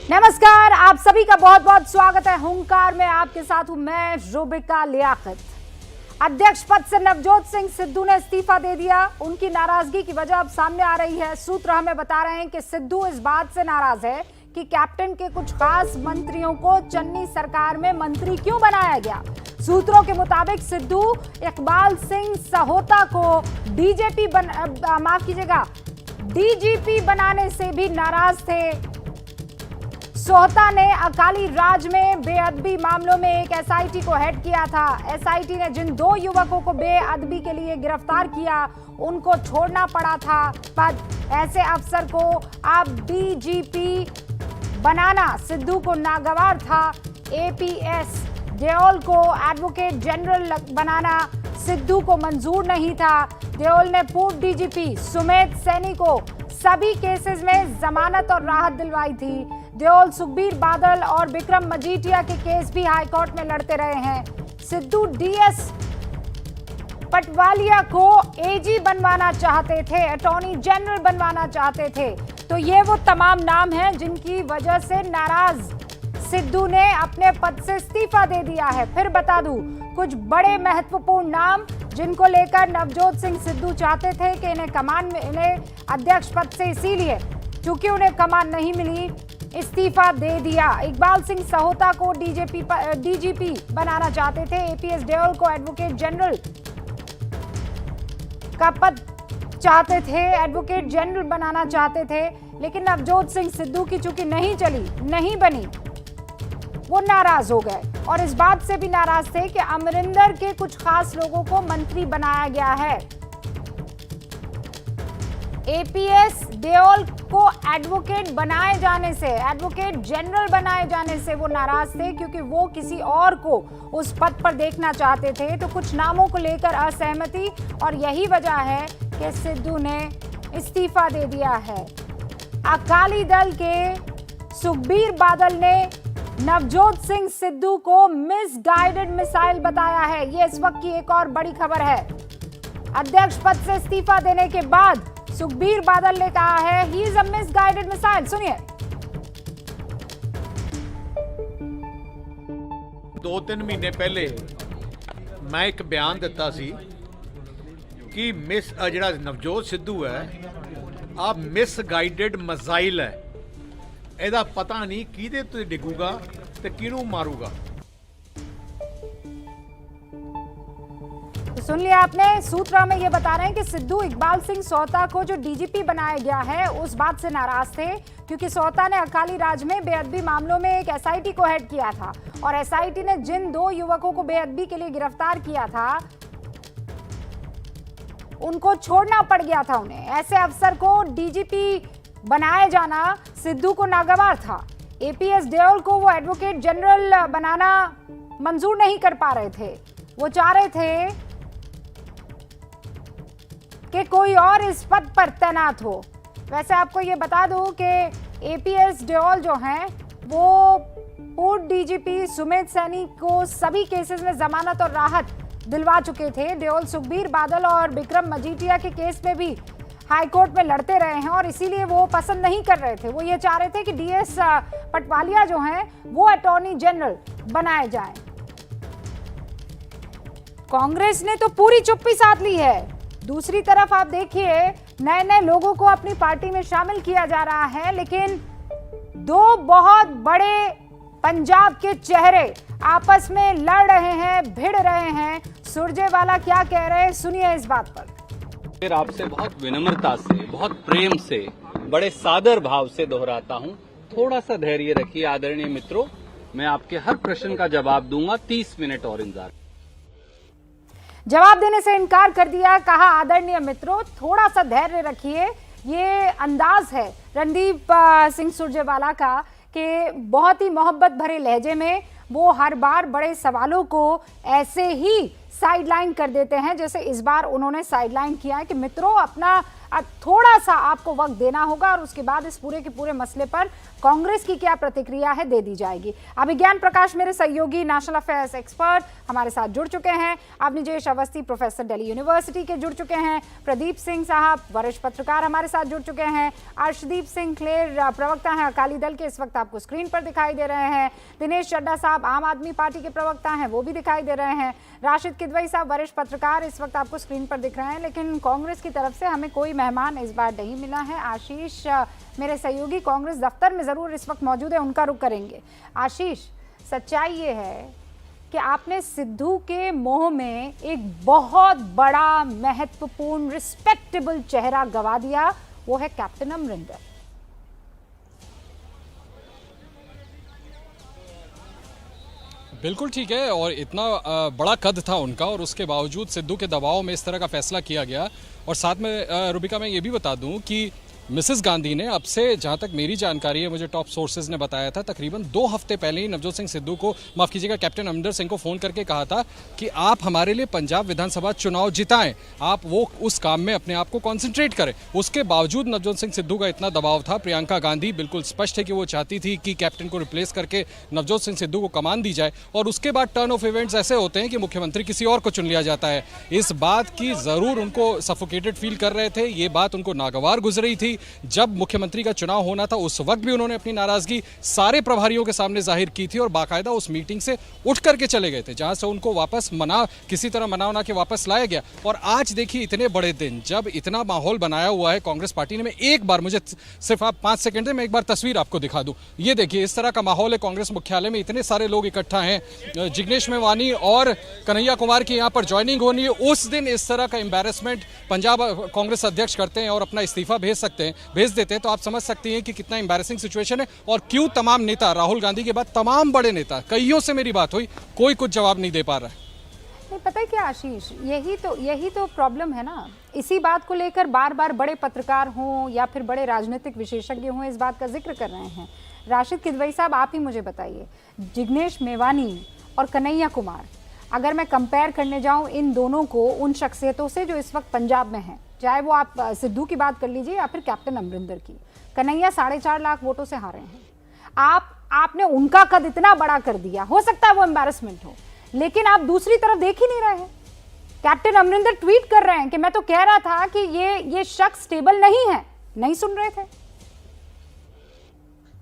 नमस्कार, आप सभी का बहुत बहुत स्वागत है। हुंकार में आपके साथ हूं मैं रुबिका लियाकत। अध्यक्ष पद से नवजोत सिंह सिद्धू ने इस्तीफा दे दिया। उनकी नाराजगी की वजह अब सामने आ रही है। सूत्र हमें बता रहे हैं कि सिद्धू इस बात से नाराज है कि कैप्टन के कुछ खास मंत्रियों को चन्नी सरकार में मंत्री क्यों बनाया गया। सूत्रों के मुताबिक सिद्धू इकबाल सिंह सहोता को डीजीपी बनाने से भी नाराज थे। सोहता ने अकाली राज में बेअदबी मामलों में एक एसआईटी को हेड किया था। एसआईटी ने जिन 2 युवकों को बेअदबी के लिए गिरफ्तार किया, उनको छोड़ना पड़ा था पद। ऐसे अफसर को अब डीजीपी बनाना सिद्धू को नागवार था। एपीएस देओल को एडवोकेट जनरल बनाना सिद्धू को मंजूर नहीं था। देओल ने पूर्व डीजीपी सुमेध सैनी को सभी केसेस में जमानत और राहत दिलवाई थी। देओल सुखबीर बादल और विक्रम मजीठिया के केस भी हाईकोर्ट में लड़ते रहे हैं। सिद्धू डीएस पटवालिया को एजी बनवाना चाहते थे, अटॉर्नी जनरल बनवाना चाहते थे। तो ये वो तमाम नाम हैं जिनकी वजह से नाराज सिद्धू ने अपने पद से इस्तीफा दे दिया है। फिर बता दूं कुछ बड़े महत्वपूर्ण नाम जिनको लेकर नवजोत सिंह सिद्धू चाहते थे कि इन्हें अध्यक्ष पद से, इसीलिए क्योंकि उन्हें कमान नहीं मिली, इस्तीफा दे दिया। इकबाल सिंह सहोता को डीजीपी बनाना चाहते थे। एपीएस देओल को एडवोकेट जनरल का पद चाहते थे, एडवोकेट जनरल बनाना चाहते थे। लेकिन नवजोत सिंह सिद्धू की चूंकि नहीं बनी, वो नाराज हो गए और इस बात से भी नाराज थे कि अमरिंदर के कुछ खास लोगों को मंत्री बनाया गया है। एपीएस देओल को एडवोकेट जनरल बनाए जाने से वो नाराज थे, क्योंकि वो किसी और को उस पद पर देखना चाहते थे। तो कुछ नामों को लेकर असहमति, और यही वजह है कि सिद्धू ने इस्तीफा दे दिया है। अकाली दल के सुखबीर बादल ने नवजोत सिंह सिद्धू को मिसगाइडेड मिसाइल बताया है। ये इस वक्त की एक और बड़ी खबर है। अध्यक्ष पद से इस्तीफा देने के बाद सुखबीर बादल ने कहा है he is a misguided missile. सुनिए। 2-3 महीने पहले मैं एक बयान दिता सी कि ਜਿਹੜਾ ਨਵਜੋਤ ਸਿੱਧੂ ਹੈ ਆ ਮਿਸਗਾਈਡਡ ਮਿਸਾਈਲ ਹੈ। ਇਹਦਾ ਪਤਾ ਨਹੀਂ ਕਿਹਦੇ ਤੇ ਡਿੱਗੂਗਾ ਤੇ ਕਿਹਨੂੰ ਮਾਰੂਗਾ। तो सुन लिया आपने। सूत्र हमें ये बता रहे हैं कि सिद्धू इकबाल सिंह सोहता को जो डीजीपी बनाया गया है उस बात से नाराज थे, क्योंकि सोहता ने अकाली राज में बेअदबी मामलों में एक एसआईटी को हेड किया था और एसआईटी ने जिन 2 युवकों को बेअदबी के लिए गिरफ्तार किया था, उनको छोड़ना पड़ गया था उन्हें। ऐसे अफसर को डीजीपी बनाया जाना सिद्धू को नागवार था। एपीएस देओल को वो एडवोकेट जनरल बनाना मंजूर नहीं कर पा रहे थे। वो चाह रहे थे कि कोई और इस पद पर तैनात हो। वैसे आपको ये बता दूं कि एपीएस देओल जो हैं वो पूर्व डीजीपी सुमेध सैनी को सभी केसेस में जमानत और राहत दिलवा चुके थे। देओल सुखबीर बादल और विक्रम मजीठिया के केस में भी हाईकोर्ट में लड़ते रहे हैं और इसीलिए वो पसंद नहीं कर रहे थे। वो ये चाह रहे थे कि डीएस पटवालिया जो हैं वो अटॉर्नी जनरल बनाए जाएं। कांग्रेस ने तो पूरी चुप्पी साध ली है। दूसरी तरफ आप देखिए, नए नए लोगों को अपनी पार्टी में शामिल किया जा रहा है, लेकिन 2 बहुत बड़े पंजाब के चेहरे आपस में लड़ रहे हैं, भिड़ रहे हैं। सुरजेवाला क्या कह रहे हैं, सुनिए इस बात पर। फिर आपसे बहुत विनम्रता से, बहुत प्रेम से, बड़े सादर भाव से दोहराता हूं, थोड़ा सा धैर्य रखिए आदरणीय मित्रों। मैं आपके हर प्रश्न का जवाब दूंगा। 30 मिनट और इंतजार। जवाब देने से इनकार कर दिया। कहा आदरणीय मित्रों थोड़ा सा धैर्य रखिए। ये अंदाज है रणदीप सिंह सुरजेवाला का कि बहुत ही मोहब्बत भरे लहजे में वो हर बार बड़े सवालों को ऐसे ही साइडलाइन कर देते हैं, जैसे इस बार उन्होंने साइडलाइन किया है कि मित्रों अपना थोड़ा सा आपको वक्त देना होगा और उसके बाद इस पूरे के पूरे मसले पर कांग्रेस की क्या प्रतिक्रिया है दे दी जाएगी। अभिज्ञान प्रकाश मेरे सहयोगी नेशनल अफेयर्स एक्सपर्ट हमारे साथ जुड़ चुके हैं। अवनिजेश अवस्थी प्रोफेसर दिल्ली यूनिवर्सिटी के जुड़ चुके हैं। प्रदीप सिंह साहब वरिष्ठ पत्रकार हमारे साथ जुड़ चुके हैं। अर्शदीप सिंह क्लेर प्रवक्ता हैं अकाली दल के, इस वक्त आपको स्क्रीन पर दिखाई दे रहे हैं। दिनेश चड्ढा साहब आम आदमी पार्टी के प्रवक्ता हैं, वो भी दिखाई दे रहे हैं। राशिद किदवई साहब वरिष्ठ पत्रकार इस वक्त आपको स्क्रीन पर दिख रहे हैं। लेकिन कांग्रेस की तरफ से हमें कोई मेहमान इस बार नहीं मिला है। आशीष मेरे सहयोगी कांग्रेस दफ्तर में जरूर इस वक्त मौजूद है, उनका रुख करेंगे। आशीष, सच्चाई ये है कि आपने सिद्धू के मोह में एक बहुत बड़ा महत्वपूर्ण रिस्पेक्टेबल चेहरा गवा दिया, वो है कैप्टन अमरिंदर। बिल्कुल ठीक है, और इतना बड़ा कद था उनका और उसके बावजूद सिद्धू के दबाव में इस तरह का फैसला किया गया। और साथ में रूबिका मैं ये भी बता दूं कि मिसेस गांधी ने अब से, जहां तक मेरी जानकारी है, मुझे टॉप सोर्सेज ने बताया था, तकरीबन 2 हफ्ते पहले ही नवजोत सिंह सिद्धू को, माफ कीजिएगा, कैप्टन अमरिंदर सिंह को फोन करके कहा था कि आप हमारे लिए पंजाब विधानसभा चुनाव जिताएं, आप वो उस काम में अपने आप को कॉन्सेंट्रेट करें। उसके बावजूद नवजोत सिंह सिद्धू का इतना दबाव था। प्रियंका गांधी बिल्कुल स्पष्ट है कि वो चाहती थी कि कैप्टन को रिप्लेस करके नवजोत सिंह सिद्धू को कमान दी जाए, और उसके बाद टर्न ऑफ इवेंट्स ऐसे होते हैं कि मुख्यमंत्री किसी और को चुन लिया जाता है। इस बात की जरूर उनको सफोकेटेड फील कर रहे थे, ये बात उनको नागवार गुजरी थी। जब मुख्यमंत्री का चुनाव होना था उस वक्त भी उन्होंने अपनी नाराजगी सारे प्रभारियों के सामने जाहिर की थी और बाकायदा उस मीटिंग से उठ करके चले गए थे, जहां से उनको वापस किसी तरह मना के वापस लाया गया। और आज देखिए, इतने बड़े दिन, जब इतना माहौल बनाया हुआ है कांग्रेस पार्टी ने, मैं एक बार, मुझे सिर्फ आप 5 सेकंड दें, मैं एक बार तस्वीर आपको दिखा दूं। ये देखिए, इस तरह का माहौल है कांग्रेस मुख्यालय में, इतने सारे लोग इकट्ठा हैं। जिग्नेश मेवानी और कन्हैया कुमार की यहाँ पर ज्वाइनिंग होनी है। उस दिन इस तरह का एम्बैरेसमेंट पंजाब कांग्रेस अध्यक्ष करते हैं और अपना इस्तीफा भेज देते हैं, तो आप समझ सकती हैं कि कितना एम्बैरेसिंग सिचुएशन है। और क्यों तमाम नेता, राहुल गांधी के बाद तमाम बड़े नेता, कईयों से मेरी बात हुई, कोई कुछ जवाब नहीं दे पा रहा है। नहीं, पता है क्या आशीष, यही तो प्रॉब्लम है ना। इसी बात को लेकर बार बार बड़े पत्रकार हों या फिर बड़े राजनीतिक विशेषज्ञ हों, इस बात का जिक्र कर रहे हैं। राशिद किदवई साहब, आप ही मुझे बताइए, जिग्नेश मेवानी और कन्हैया कुमार, अगर मैं कंपेयर करने जाऊं इन दोनों को उन शख्सियतों से जो इस वक्त पंजाब में हैं, चाहे वो आप सिद्धू की बात कर लीजिए या फिर कैप्टन अमरिंदर की। कन्हैया 4.5 लाख वोटों से हारे हैं। आपने उनका कद इतना बड़ा कर दिया, हो सकता है वो एम्बैरेसमेंट हो, लेकिन आप दूसरी तरफ देख ही नहीं रहे हैं। कैप्टन अमरिंदर ट्वीट कर रहे हैं कि मैं तो कह रहा था कि ये शख्स स्टेबल नहीं है, नहीं सुन रहे थे।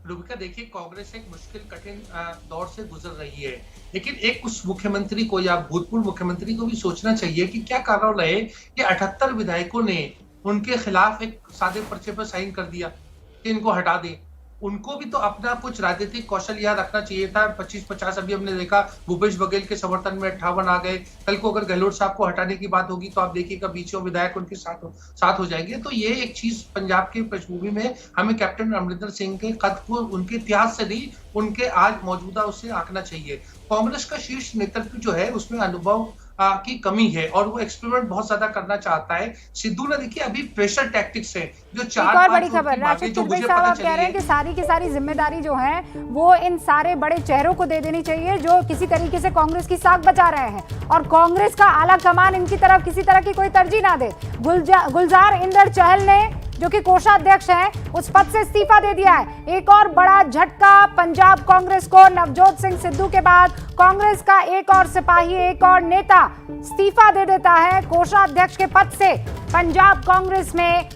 रूबिका, देखिए, कांग्रेस एक मुश्किल कठिन दौर से गुजर रही है, लेकिन एक उस मुख्यमंत्री को या भूतपूर्व मुख्यमंत्री को भी सोचना चाहिए कि क्या कारण रहे कि 78 विधायकों ने उनके खिलाफ एक सादे पर्चे पर साइन कर दिया कि इनको हटा दें। उनको भी तो अपना कुछ राजनीतिक कौशल याद रखना चाहिए था। 25-50 अभी हमने देखा, भूपेश बघेल के समर्थन में 58 आ गए। कल को अगर गहलोत साहब को हटाने की बात होगी तो आप देखिएगा 20 विधायक उनके साथ हो जाएंगे। तो ये एक चीज पंजाब की पृष्ठभूमि में हमें कैप्टन अमरिंदर सिंह के कद को उनके इतिहास से नहीं, उनके आज मौजूदा उससे आंकना चाहिए। कांग्रेस का शीर्ष नेतृत्व जो है उसमें अनुभव की कमी है और वो एक्सपेरिमेंट बहुत ज्यादा करना चाहता है। सिद्धू ने, देखिए, अभी प्रेशर टैक्टिक्स है जो 4-5 बड़ी खबर, राशिद किदवई साहब आप कह रहे हैं कि सारी की सारी जिम्मेदारी जो है वो इन सारे बड़े चेहरों को दे देनी चाहिए जो किसी तरीके से कांग्रेस की साख बचा रहे हैं, और कांग्रेस का आला कमान इनकी तरफ किसी तरह की कोई तरजीह ना दे। गुलजार इंदर चहल ने, जो कि कोषाध्यक्ष हैं, उस पद से इस्तीफा दे दिया है। एक और बड़ा झटका पंजाब कांग्रेस को, नवजोत सिंह सिद्धू के बाद कांग्रेस का एक और सिपाही, एक और नेता इस्तीफा दे देता है कोषाध्यक्ष के पद से। पंजाब कांग्रेस में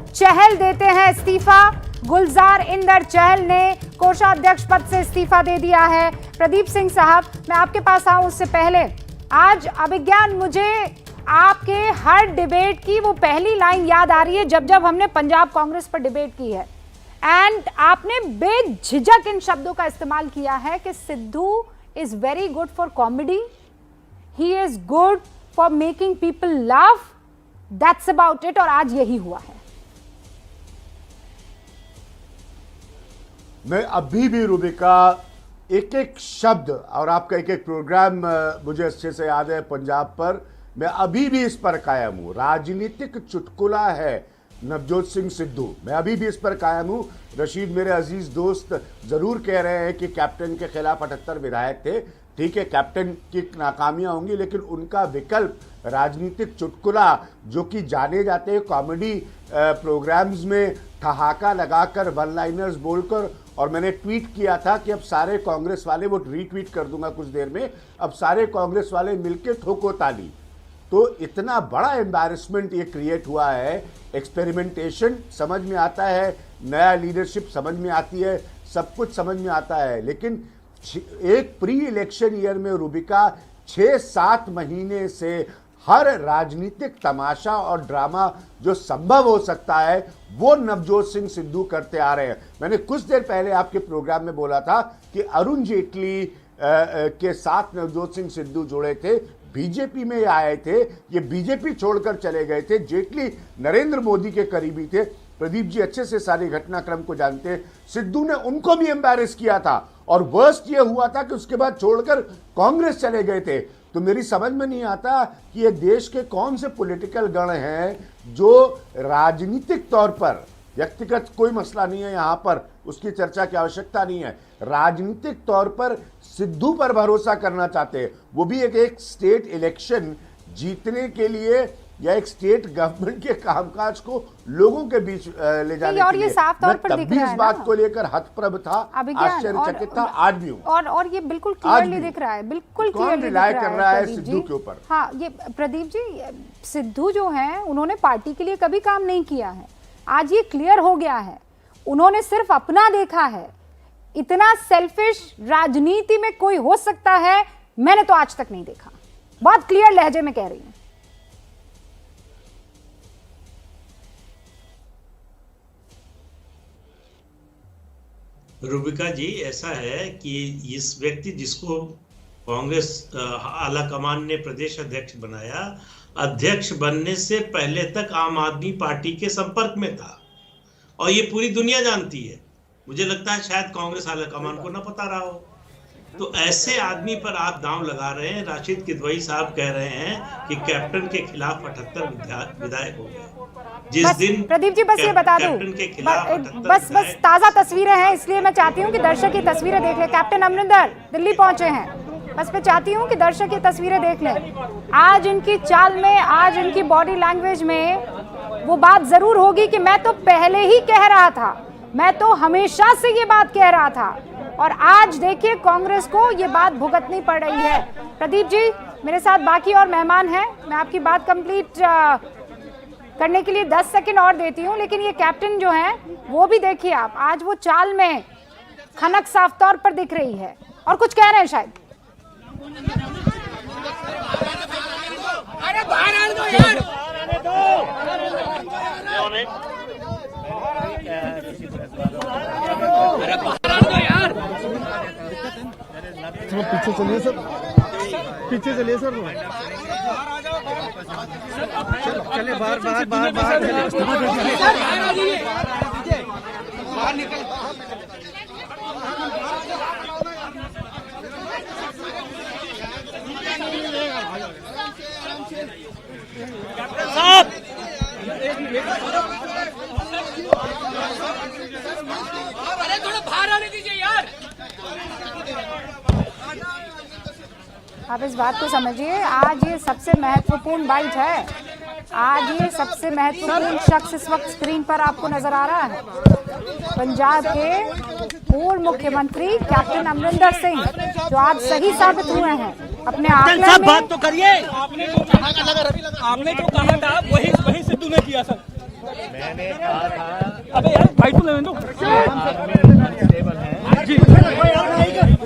चहल देते हैं इस्तीफा, गुलजार इंदर चहल ने कोषाध्यक्ष पद से इस्तीफा दे दिया है। प्रदीप सिंह साहब, मैं आपके पास आऊं उससे पहले, आज अभिज्ञान, मुझे आपके हर डिबेट की वो पहली लाइन याद आ रही है जब हमने पंजाब कांग्रेस पर डिबेट की है, एंड आपने बेझिझक इन शब्दों का इस्तेमाल किया है कि Sidhu is very good for comedy, he is good for making people laugh, that's about it, और आज यही हुआ है। मैं अभी भी रूबिका एक एक शब्द, और आपका एक एक प्रोग्राम मुझे अच्छे से याद है पंजाब पर, मैं अभी भी इस पर कायम हूं। राजनीतिक चुटकुला है नवजोत सिंह सिद्धू, मैं अभी भी इस पर कायम हूं। रशीद मेरे अजीज दोस्त जरूर कह रहे हैं कि कैप्टन के खिलाफ 78 विधायक थे, ठीक है, कैप्टन की नाकामियां होंगी, लेकिन उनका विकल्प राजनीतिक चुटकुला, जो कि जाने जाते हैं कॉमेडी प्रोग्राम्स में ठहाका लगाकर, वन लाइनर्स बोलकर, और मैंने ट्वीट किया था कि अब सारे कांग्रेस वाले, वो रीट्वीट कर दूंगा कुछ देर में, अब सारे कांग्रेस वाले मिलके ठोको ताली। तो इतना बड़ा एम्बैरेसमेंट ये क्रिएट हुआ है। एक्सपेरिमेंटेशन समझ में आता है, नया लीडरशिप समझ में आती है, सब कुछ समझ में आता है, लेकिन एक प्री इलेक्शन ईयर में रूबिका 6-7 महीने से हर राजनीतिक तमाशा और ड्रामा जो संभव हो सकता है वो नवजोत सिंह सिद्धू करते आ रहे हैं। मैंने कुछ देर पहले आपके प्रोग्राम में बोला था कि अरुण जेटली के साथ नवजोत सिंह सिद्धू जुड़े थे, बीजेपी में आए थे, ये बीजेपी छोड़कर चले गए थे। जेटली नरेंद्र मोदी के करीबी थे। प्रदीप जी अच्छे से सारे घटनाक्रम को जानते हैं। सिद्धू ने उनको भी एम्बैरेस किया था, और वर्स्ट ये हुआ था कि उसके बाद छोड़कर कांग्रेस चले गए थे। तो मेरी समझ में नहीं आता कि ये देश के कौन से पॉलिटिकल गण हैं जो राजनीतिक तौर पर, व्यक्तिगत कोई मसला नहीं है यहाँ पर, उसकी चर्चा की आवश्यकता नहीं है, राजनीतिक तौर पर सिद्धू पर भरोसा करना चाहते हैं, वो भी एक स्टेट इलेक्शन जीतने के लिए या एक स्टेट गवर्नमेंट के कामकाज को लोगों के बीच ले जाने और के ये लिए। साफ तौर पर दिख रहा है इस बात को लेकर हतप्रभ था, आश्चर्यचकित था, आज भी हूं। और ये बिल्कुल क्लियरली दिख रहा है, बिल्कुल क्लियरली रिलाय दिख कर रहा है प्रदीप सिद्धू जी। के ऊपर। हाँ, ये प्रदीप जी, सिद्धू जो हैं उन्होंने पार्टी के लिए कभी काम नहीं किया है, आज ये क्लियर हो गया है। उन्होंने सिर्फ अपना देखा है। इतना सेल्फिश राजनीति में कोई हो सकता है, मैंने तो आज तक नहीं देखा। बहुत क्लियर लहजे में कह रही हूं। रूबिका जी, ऐसा है कि इस व्यक्ति जिसको कांग्रेस आला कमान ने प्रदेश अध्यक्ष बनाया, अध्यक्ष बनने से पहले तक आम आदमी पार्टी के संपर्क में था, और ये पूरी दुनिया जानती है। मुझे लगता है शायद कांग्रेस आला कमान को ना पता रहा हो। तो ऐसे आदमी पर आप दांव लगा रहे हैं। राशिद किदवई साहब कह रहे हैं कि कैप्टन के खिलाफ 78 विधायक हो गए। जिस दिन प्रदीप जी बस ये बता दूं, बस ताजा तस्वीरें हैं, इसलिए मैं चाहती हूं कि दर्शक ये तस्वीरें देख लें। कैप्टन अमरिंदर दिल्ली पहुंचे हैं, बस मैं चाहती हूं कि दर्शक ये तस्वीरें देख लें। आज इनकी चाल में, आज इनकी बॉडी लैंग्वेज में वो बात जरूर होगी कि मैं तो पहले ही कह रहा था, मैं तो हमेशा से ये बात कह रहा था, और आज देखिए कांग्रेस को ये बात भुगतनी पड़ रही है। प्रदीप जी, मेरे साथ बाकी और मेहमान हैं, मैं आपकी बात कंप्लीट करने के लिए 10 सेकंड और देती हूं, लेकिन ये कैप्टन जो है वो भी देखिए आप, आज वो चाल में खनक साफ तौर पर दिख रही है, और कुछ कह रहे हैं शायद। अरे बाहर आने दो यार, थोड़ा पीछे चलिए सर, पीछे चलिए सर, चले बाहर बाहर बाहर बाहर बाहर निकल। साहब अरे थोड़ा बाहर आने दीजिए यार। आप इस बात को समझिए, आज ये सबसे महत्वपूर्ण बाइट है, आज ये सबसे महत्वपूर्ण शख्स इस वक्त स्क्रीन पर आपको नजर आ रहा है। पंजाब के पूर्व मुख्यमंत्री कैप्टन अमरिंदर सिंह, जो आज सही साबित हुए हैं अपने आंकड़े में। बात तो करिए, आपने जो कहा था वही सिद्धू ने किया सर। मैंने कहा था, अबे यार बाइट तो लेने दो जी।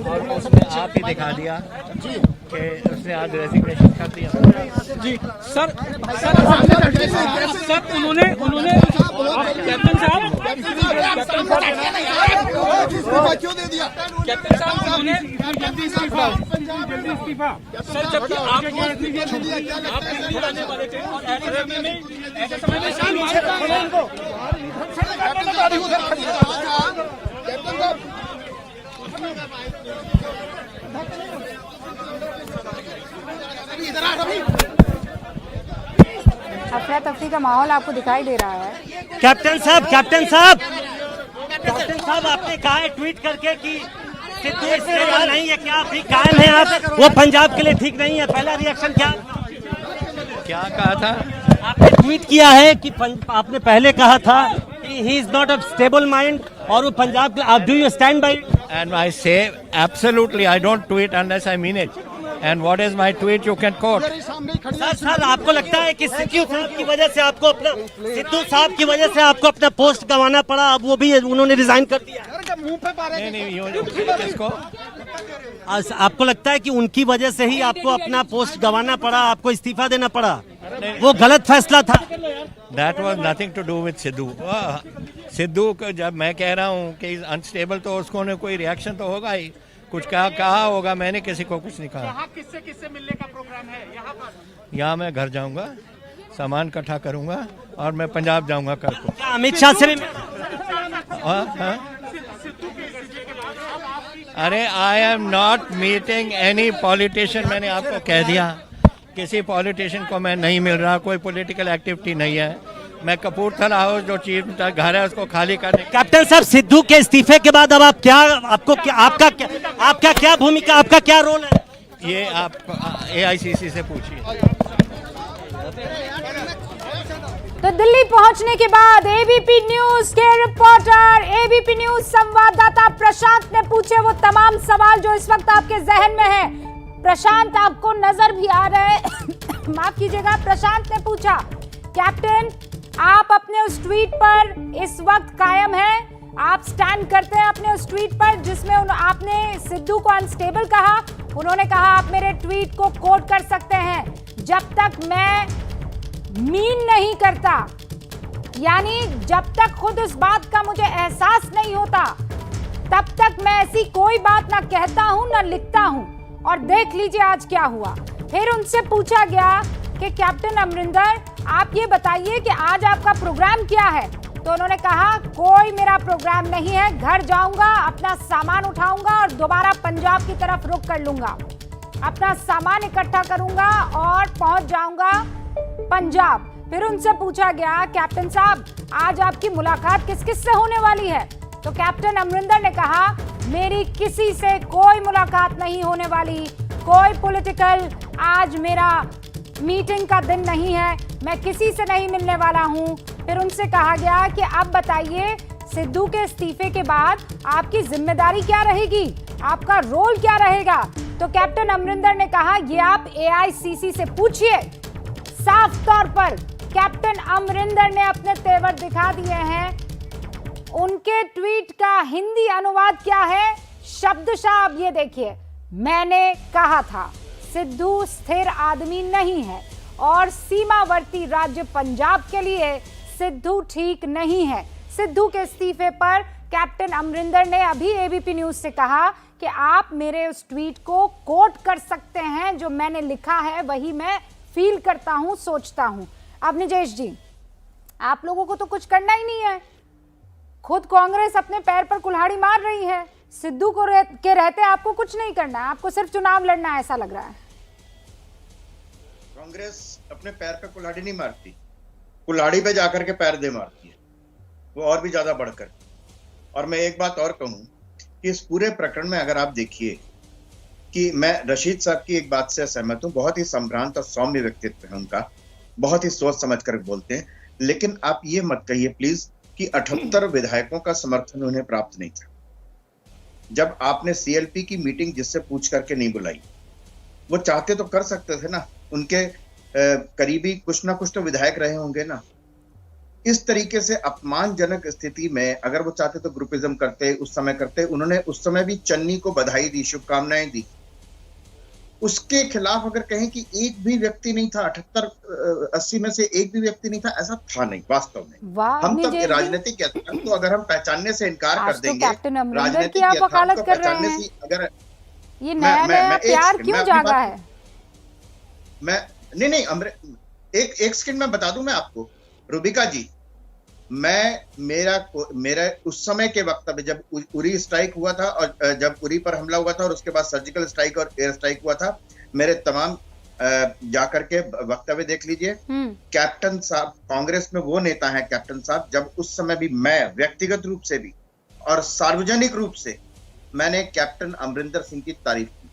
और उसने आप ही दिखा दिया कि उसने आज रेजिग्नेशन कर दिया जी। सर उन्होंने कैप्टन साहब क्यों दे दिया? कैप्टन साहब उन्होंने जल्दी इस्तीफा सर, जबकि आप आने वाले थे, और ऐसे समय में शामिल अफरा तफरी का माहौल आपको दिखाई दे रहा है। कैप्टन साहब आपने कहा है ट्वीट करके कि सिद्धू स्टेबल नहीं है क्या? अभी कायम है आप, वो पंजाब के लिए ठीक नहीं है, पहला रिएक्शन क्या कहा था? आपने ट्वीट किया है कि आपने पहले कहा था कि he is not a stable mind और वो पंजाब के, do you stand by? And I say absolutely, I don't tweet unless I mean it. And what is my tweet? You can quote. Sir आपको लगता है कि सिद्धू साहब की वजह से आपको अपना पोस्ट गंवाना पड़ा? अब वो भी उन्होंने रिजाइन कर दिया। किसको? आपको लगता है कि उनकी वजह से ही आपको अपना पोस्ट गंवाना पड़ा, आपको इस्तीफा देना पड़ा? वो गलत फैसला था। That was nothing to do with Sidhu. Sidhu को जब मैं कह रहा हूँ कि अनस्टेबल, तो उसको ने कोई रिएक्शन तो होगा ही, कुछ कहा होगा। मैंने किसी को कुछ नहीं कहा। किससे मिलने का प्रोग्राम है यहाँ पर? यहाँ मैं घर जाऊँगा, सामान इकट्ठा करूँगा और मैं पंजाब जाऊँगा कल को। अमित शाह से भी? अरे I am not meeting any politician. मैंने आपको कह दिया, किसी पॉलिटिशियन को मैं नहीं मिल रहा, कोई पॉलिटिकल एक्टिविटी नहीं है। मैं कपूरथला हाउस जो चीफ घर है उसको खाली करने। कैप्टन साहब, सिद्धू के इस्तीफे के बाद अब आपका क्या भूमिका, आपका क्या रोल है? ये आप AICC से पूछिए। तो दिल्ली पहुंचने के बाद एबीपी न्यूज के रिपोर्टर, एबीपी न्यूज संवाददाता प्रशांत ने पूछे वो तमाम सवाल जो इस वक्त आपके जहन में है। प्रशांत, आपको नजर भी आ रहा है माफ कीजिएगा, प्रशांत ने पूछा कैप्टन आप अपने उस ट्वीट पर इस वक्त कायम हैं? आप स्टैंड करते हैं अपने उस ट्वीट पर जिसमें आपने सिद्धू को अनस्टेबल कहा? उन्होंने कहा आप मेरे ट्वीट को कोट कर सकते हैं, जब तक मैं मीन नहीं करता, यानी जब तक खुद उस बात का मुझे एहसास नहीं होता तब तक मैं ऐसी कोई बात ना कहता हूं ना लिखता हूं। और देख लीजिए आज क्या हुआ। फिर उनसे पूछा गया कि कैप्टन अमरिंदर आप ये बताइए कि आज आपका प्रोग्राम क्या है? तो उन्होंने कहा कोई मेरा प्रोग्राम नहीं है, घर जाऊंगा, अपना सामान उठाऊंगा और दोबारा पंजाब की तरफ रुख कर लूंगा, अपना सामान इकट्ठा करूंगा और पहुंच जाऊंगा पंजाब। फिर उनसे पूछा गया कैप्टन साहब आज आपकी मुलाकात किस किस से होने वाली है? तो कैप्टन अमरिंदर ने कहा मेरी किसी से कोई मुलाकात नहीं होने वाली, कोई पॉलिटिकल आज मेरा मीटिंग का दिन नहीं है, मैं किसी से नहीं मिलने वाला हूं। फिर उनसे कहा गया कि अब बताइए सिद्धू के इस्तीफे के बाद आपकी जिम्मेदारी क्या रहेगी, आपका रोल क्या रहेगा? तो कैप्टन अमरिंदर ने कहा ये आप AICC से पूछिए। साफ तौर पर कैप्टन अमरिंदर ने अपने तेवर दिखा दिए हैं। उनके ट्वीट का हिंदी अनुवाद क्या है शब्दशः आप ये देखिए। मैंने कहा था सिद्धू स्थिर आदमी नहीं है और सीमावर्ती राज्य पंजाब के लिए सिद्धू ठीक नहीं है। सिद्धू के इस्तीफे पर कैप्टन अमरिंदर ने अभी एबीपी न्यूज से कहा कि आप मेरे उस ट्वीट को कोट कर सकते हैं, जो मैंने लिखा है वही मैं फील करता हूं, सोचता हूं। अब निजेश जी, आप लोगों को तो कुछ करना ही नहीं है, खुद कांग्रेस अपने पैर पर कुल्हाड़ी मार रही है, सिद्धू को के रहते आपको कुछ नहीं करना है, आपको सिर्फ चुनाव लड़ना है, ऐसा लग रहा है। कांग्रेस अपने पैर पे कुल्हाड़ी नहीं मारती, कुल्हाड़ी पे जाकर के पैर दे मारती है, वो और भी ज्यादा बढ़कर। और मैं एक बात और कहूं कि इस पूरे प्रकरण में अगर आप देखिए कि मैं रशीद साहब की एक बात से सहमत हूं, बहुत ही संभ्रांत और सौम्य व्यक्तित्व है उनका, बहुत ही सोच समझ कर बोलते हैं, लेकिन आप ये मत कहिए प्लीज कि 78 विधायकों का समर्थन उन्हें प्राप्त नहीं था। जब आपने CLP की मीटिंग जिससे पूछ करके नहीं बुलाई, वो चाहते तो कर सकते थे ना, उनके करीबी कुछ ना कुछ तो विधायक रहे होंगे ना। इस तरीके से अपमानजनक स्थिति में अगर वो चाहते तो ग्रुपिज्म करते, उस समय करते। उन्होंने उस समय भी चन्नी को बधाई दी, शुभकामनाएं दी। उसके खिलाफ अगर कहें कि एक भी व्यक्ति नहीं था, 78-80 में से एक भी व्यक्ति नहीं था, ऐसा था नहीं वास्तव में। हम तब राजनीतिक यथार्थ तो अगर हम पहचानने से इनकार कर देंगे, राजनीतिक यथार्थ को पहचानने से अगर ये नया प्यार क्यों जागा है? मैं नहीं एक सेकंड में बता दूं मैं आपको रुबिका जी, मेरा उस समय के वक्तव्य जब उरी स्ट्राइक हुआ था और जब उरी पर हमला हुआ था और उसके बाद सर्जिकल स्ट्राइक और एयर स्ट्राइक हुआ था, मेरे तमाम जाकर के वक्तव्य देख लीजिए। कैप्टन साहब, कांग्रेस में वो नेता हैं कैप्टन साहब, जब उस समय भी मैं व्यक्तिगत रूप से भी और सार्वजनिक रूप से मैंने कैप्टन अमरिंदर सिंह की तारीफ की।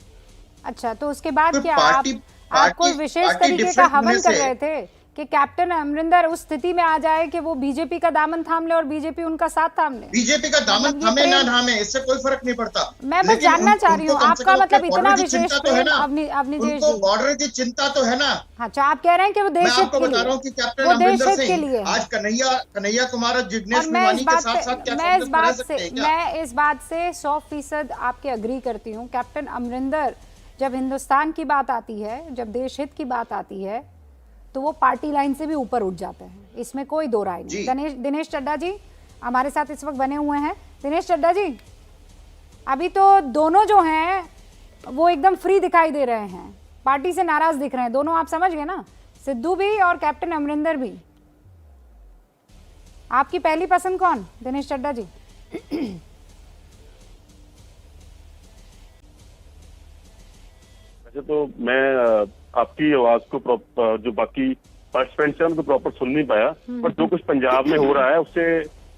अच्छा, तो उसके बाद तो क्या पार्टी- आप कोई पार्टी- विशेष पार्टी तरीके का different हवन होने कर से- रहे थे कि कैप्टन अमरिंदर उस स्थिति में आ जाए कि वो बीजेपी का दामन थाम ले और बीजेपी उनका साथ थाम ले? बीजेपी का दामन मतलब ये थामे ना प्रेम- थामे, इससे कोई फर्क नहीं पड़ता। मैं बस लेकिन जानना चाह रही हूँ, उनको कम से आपका कम मतलब अपने इतना border की विशेष चिंता तो है प्रेम ना। अवनीश उनको जी। बॉर्डर की चिंता तो है ना। अच्छा, आप कह रहे हैं कि वो देश मैं हित आपको के बता रहा हूँ लिए, कि कैप्टन वो देश अमरिंदर हित के सिंह लिए है। आज कन्हैया कुमार और जिग्नेश और मैं मेवानी इस के बात साथ साथ क्या से कांग्रेस में रह सकते हैं क्या? मैं इस बात से 100% आपके अग्री करती हूँ। कैप्टन अमरिंदर, जब हिंदुस्तान की बात आती है, जब देश हित की बात आती है, तो वो पार्टी लाइन से भी ऊपर उठ जाते हैं, इसमें कोई दो राय नहीं। दिनेश चड्डा जी हमारे साथ इस वक्त बने हुए हैं। दिनेश चड्डा जी, अभी तो दोनों जो हैं वो एकदम फ्री दिखाई दे रहे हैं, पार्टी से नाराज दिख रहे हैं दोनों, आप समझ गए ना, सिद्धू भी और कैप्टन अमरिंदर भी। आपकी पहली पसंद कौन, दिनेश चड्डा जी? वैसे तो मैं आपकी आवाज को जो बाकी पार्टिसिपेंट्स हैं उनको प्रॉपर सुन नहीं पाया, पर जो कुछ पंजाब में हो रहा है उससे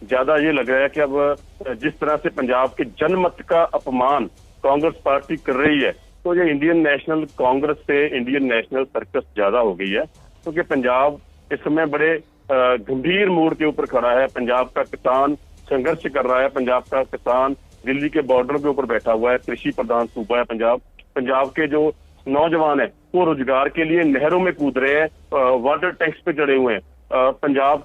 ज्यादा ये लग रहा है कि अब जिस तरह से पंजाब के जनमत का अपमान कांग्रेस पार्टी कर रही है, तो ये इंडियन नेशनल कांग्रेस से इंडियन नेशनल सर्कस ज्यादा हो गई है, क्योंकि पंजाब इस समय बड़े गंभीर मोड़ के ऊपर खड़ा है। पंजाब का किसान संघर्ष कर रहा है, पंजाब का किसान दिल्ली के बॉर्डर के ऊपर बैठा हुआ है, कृषि प्रधान सूबा है पंजाब। पंजाब के जो नौजवान है वो रोजगार के लिए नहरों में कूद रहे हैं, वाटर टैंक्स पे चढ़े हुए हैं। पंजाब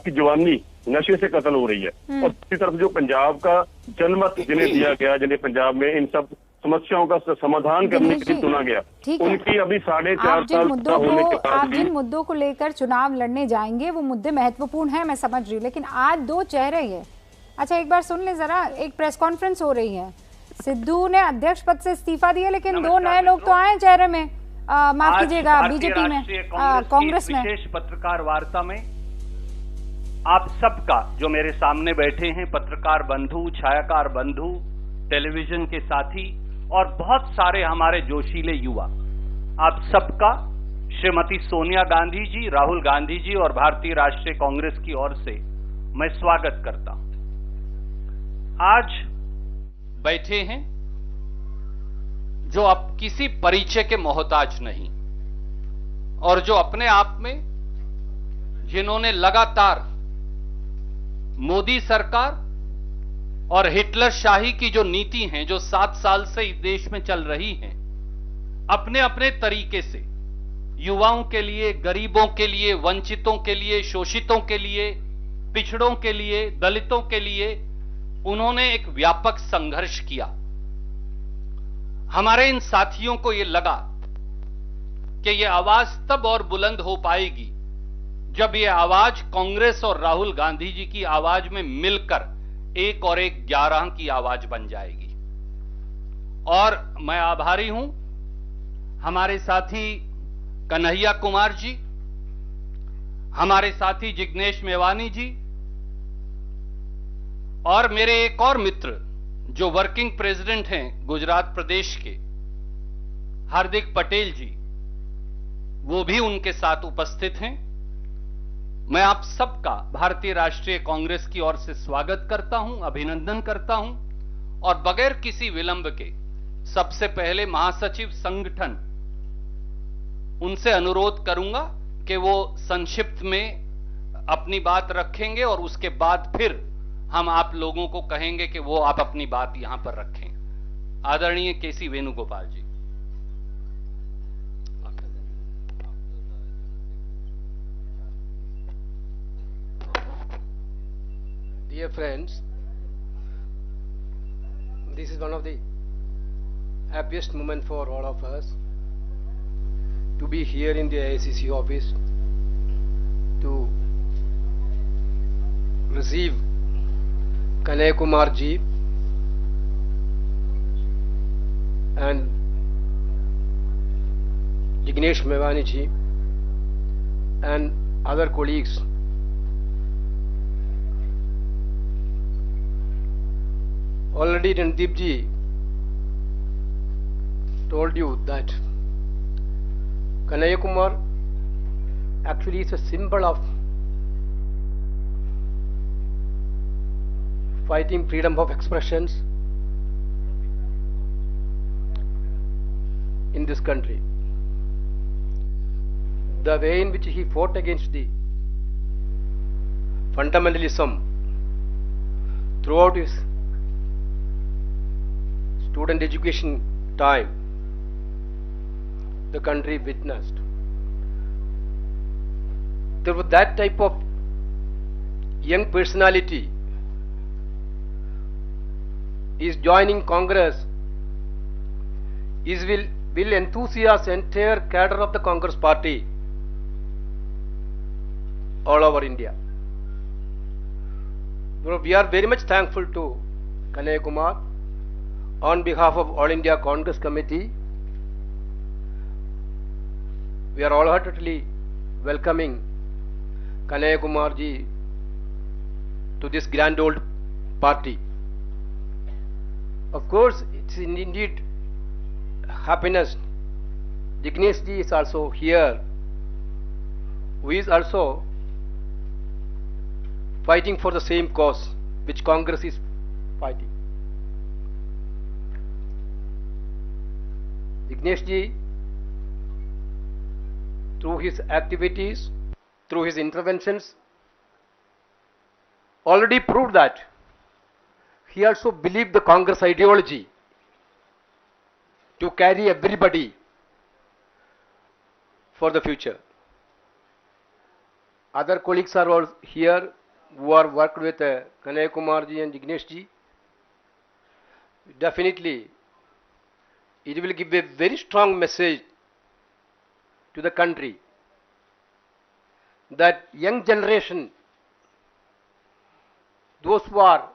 की जवानी नशे से कत्ल हो रही है। और दूसरी तरफ जो पंजाब का जनमत जिन्हें दिया गया, जिन्हें पंजाब में इन सब समस्याओं का समाधान करने के लिए चुना गया, उनकी अभी 4.5 साल होने के बाद आप जिन मुद्दों को लेकर चुनाव लड़ने जाएंगे वो मुद्दे महत्वपूर्ण हैं, मैं समझ रही हूँ, लेकिन आज दो चेहरे हैं। अच्छा, एक बार सुन ले जरा, एक प्रेस कॉन्फ्रेंस हो रही है, सिद्धू ने अध्यक्ष पद से इस्तीफा दिया, लेकिन दो नए लोग तो आए चेहरे में, माफ कीजिएगा, बीजेपी में, कांग्रेस में। विशेष पत्रकार वार्ता में आप सबका, जो मेरे सामने बैठे हैं, पत्रकार बंधु, छायाकार बंधु, टेलीविजन के साथी और बहुत सारे हमारे जोशीले युवा, आप सबका श्रीमती सोनिया गांधी जी, राहुल गांधी जी और भारतीय राष्ट्रीय कांग्रेस की ओर से मैं स्वागत करता हूं। आज बैठे हैं जो अब किसी परिचय के मोहताज नहीं, और जो अपने आप में, जिन्होंने लगातार मोदी सरकार और हिटलर शाही की जो नीति हैं, जो 7 साल से इस देश में चल रही हैं, अपने अपने तरीके से युवाओं के लिए, गरीबों के लिए, वंचितों के लिए, शोषितों के लिए, पिछड़ों के लिए, दलितों के लिए उन्होंने एक व्यापक संघर्ष किया। हमारे इन साथियों को यह लगा कि यह आवाज तब और बुलंद हो पाएगी जब यह आवाज कांग्रेस और राहुल गांधी जी की आवाज में मिलकर 1 और 1 11 की आवाज बन जाएगी। और मैं आभारी हूं हमारे साथी कन्हैया कुमार जी, हमारे साथी जिग्नेश मेवानी जी और मेरे एक और मित्र जो वर्किंग प्रेसिडेंट हैं गुजरात प्रदेश के, हार्दिक पटेल जी, वो भी उनके साथ उपस्थित हैं। मैं आप सबका भारतीय राष्ट्रीय कांग्रेस की ओर से स्वागत करता हूं, अभिनंदन करता हूं, और बगैर किसी विलंब के सबसे पहले महासचिव संगठन, उनसे अनुरोध करूंगा कि वो संक्षिप्त में अपनी बात रखेंगे और उसके बाद फिर हम आप लोगों को कहेंगे कि वो आप अपनी बात यहां पर रखें। आदरणीय केसी वेणुगोपाल जी। Dear friends, this is one of the happiest moment for all of us to be here in the AICC office to receive Kanhaiya Kumar ji and Jignesh Mevani ji and other colleagues. Already Randeep ji told you that Kanhaiya Kumar actually is a symbol of fighting freedom of expressions in this country. The way in which he fought against the fundamentalism throughout his student education time, the country witnessed. There was that type of young personality is joining Congress, will enthusiast entire cadre of the Congress party all over India. We are very much thankful to Kanhaiya Kumar on behalf of All India Congress Committee. We are wholeheartedly welcoming Kanhaiya Kumar ji to this grand old party. Of course, it's indeed happiness. Jignesh ji is also here, who is also fighting for the same cause which Congress is fighting. Jignesh ji, through his activities, through his interventions, already proved that he also believed the Congress ideology to carry everybody for the future. Other colleagues are all here who are worked with Kanhaiya Kumar ji and Jignesh ji. Definitely, it will give a very strong message to the country that young generation, those who are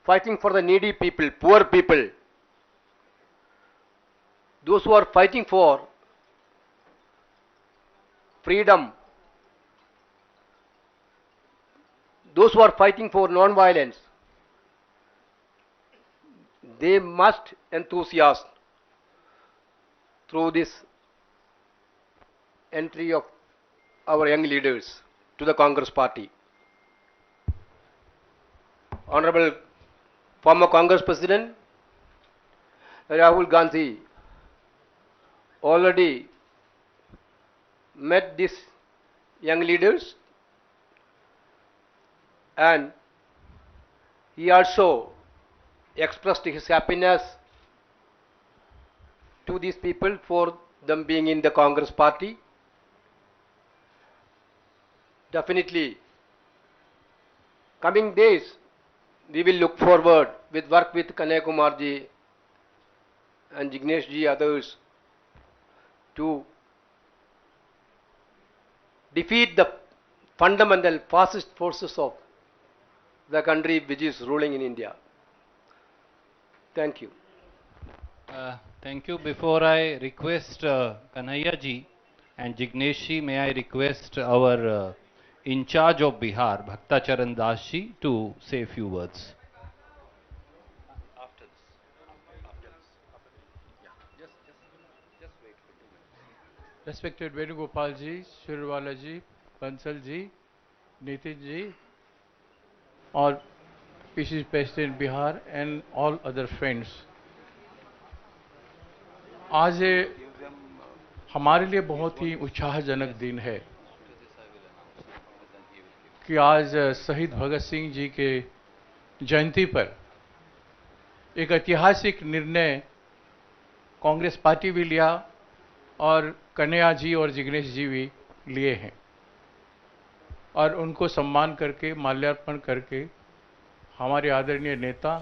fighting for the needy people, poor people, those who are fighting for freedom, those who are fighting for non-violence, they must enthusiast through this entry of our young leaders to the Congress party. Honorable former Congress President Rahul Gandhi already met these young leaders, and he also expressed his happiness to these people for them being in the Congress party. Definitely, coming days, we will look forward with work with Kanhaiya Kumar ji and Jignesh ji, others, to defeat the fundamental fascist forces of the country which is ruling in India. Thank you. Thank you. Before I request Kanhaiya ji and Jignesh ji, may I request our in charge of Bihar, Bhakta Charan Das ji, to say a few words. Respected Venugopal ji, Shirwala ji, Bansal ji, Nitin ji, all PCC President Bihar and all other friends. आज हमारे लिए बहुत ही उत्साहजनक दिन है कि आज शहीद भगत सिंह जी के जयंती पर एक ऐतिहासिक निर्णय कांग्रेस पार्टी भी लिया और कन्हैया जी और जिग्नेश जी भी लिए हैं, और उनको सम्मान करके माल्यार्पण करके हमारे आदरणीय नेता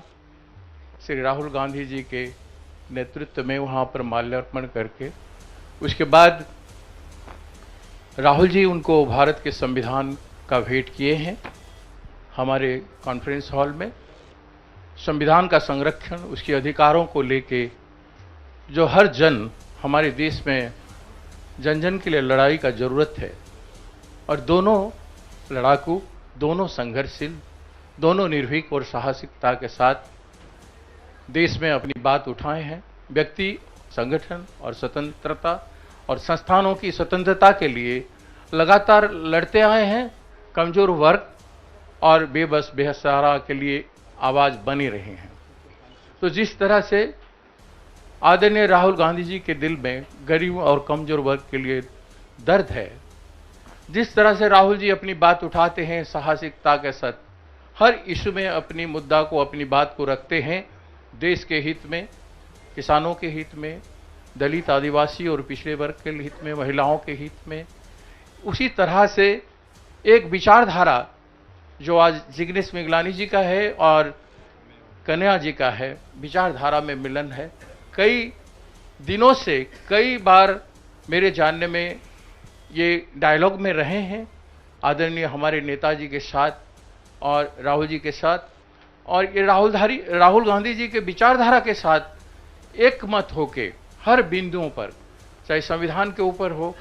श्री राहुल गांधी जी के नेतृत्व में वहाँ पर माल्यार्पण करके उसके बाद राहुल जी उनको भारत के संविधान का भेंट किए हैं हमारे कॉन्फ्रेंस हॉल में। संविधान का संरक्षण, उसके अधिकारों को लेके जो हर जन हमारे देश में जन जन के लिए लड़ाई का ज़रूरत है, और दोनों लड़ाकू, दोनों संघर्षशील, दोनों निर्भीक और साहसिकता के साथ देश में अपनी बात उठाए हैं। व्यक्ति, संगठन और स्वतंत्रता और संस्थानों की स्वतंत्रता के लिए लगातार लड़ते आए हैं। कमजोर वर्ग और बेबस बेसहारा के लिए आवाज़ बनी रहे हैं। तो जिस तरह से आदरणीय राहुल गांधी जी के दिल में गरीब और कमजोर वर्ग के लिए दर्द है। जिस तरह से राहुल जी अपनी बात उठाते हैं साहसिकता के साथ, हर इशू में अपनी मुद्दा को, अपनी बात को रखते हैं, देश के हित में, किसानों के हित में, दलित, आदिवासी और पिछड़े वर्ग के हित में, महिलाओं के हित में, उसी तरह से एक विचारधारा जो आज जिग्नेश मेघलानी जी का है और कन्हैया जी का है, विचारधारा में मिलन है। कई दिनों से कई बार मेरे जानने में ये डायलॉग में रहे हैं आदरणीय हमारे नेताजी के साथ और राहुल जी के साथ, और ये राहुल गांधी जी के विचारधारा के साथ एक मत होके हर बिंदुओं पर, चाहे संविधान के ऊपर हो,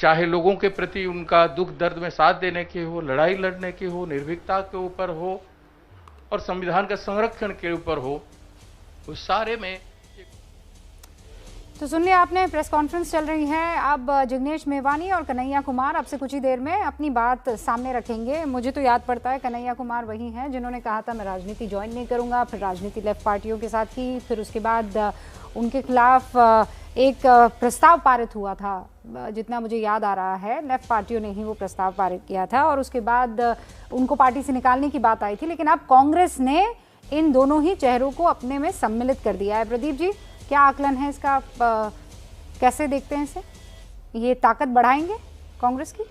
चाहे लोगों के प्रति उनका दुख दर्द में साथ देने के हो, लड़ाई लड़ने की हो, निर्भीकता के ऊपर हो और संविधान का संरक्षण के ऊपर हो, उस सारे में। तो सुन लिया आपने, प्रेस कॉन्फ्रेंस चल रही है। अब जिग्नेश मेवानी और कन्हैया कुमार आपसे कुछ ही देर में अपनी बात सामने रखेंगे। मुझे तो याद पड़ता है कन्हैया कुमार वही हैं जिन्होंने कहा था मैं राजनीति ज्वाइन नहीं करूंगा, फिर राजनीति लेफ्ट पार्टियों के साथ की, फिर उसके बाद उनके खिलाफ एक प्रस्ताव पारित हुआ था, जितना मुझे याद आ रहा है लेफ्ट पार्टियों ने ही वो प्रस्ताव पारित किया था, और उसके बाद उनको पार्टी से निकालने की बात आई थी। लेकिन अब कांग्रेस ने इन दोनों ही चेहरों को अपने में सम्मिलित कर दिया है। प्रदीप जी, क्या आकलन है इसका, आप कैसे देखते हैं इसे? ये ताकत बढ़ाएंगे कांग्रेस की?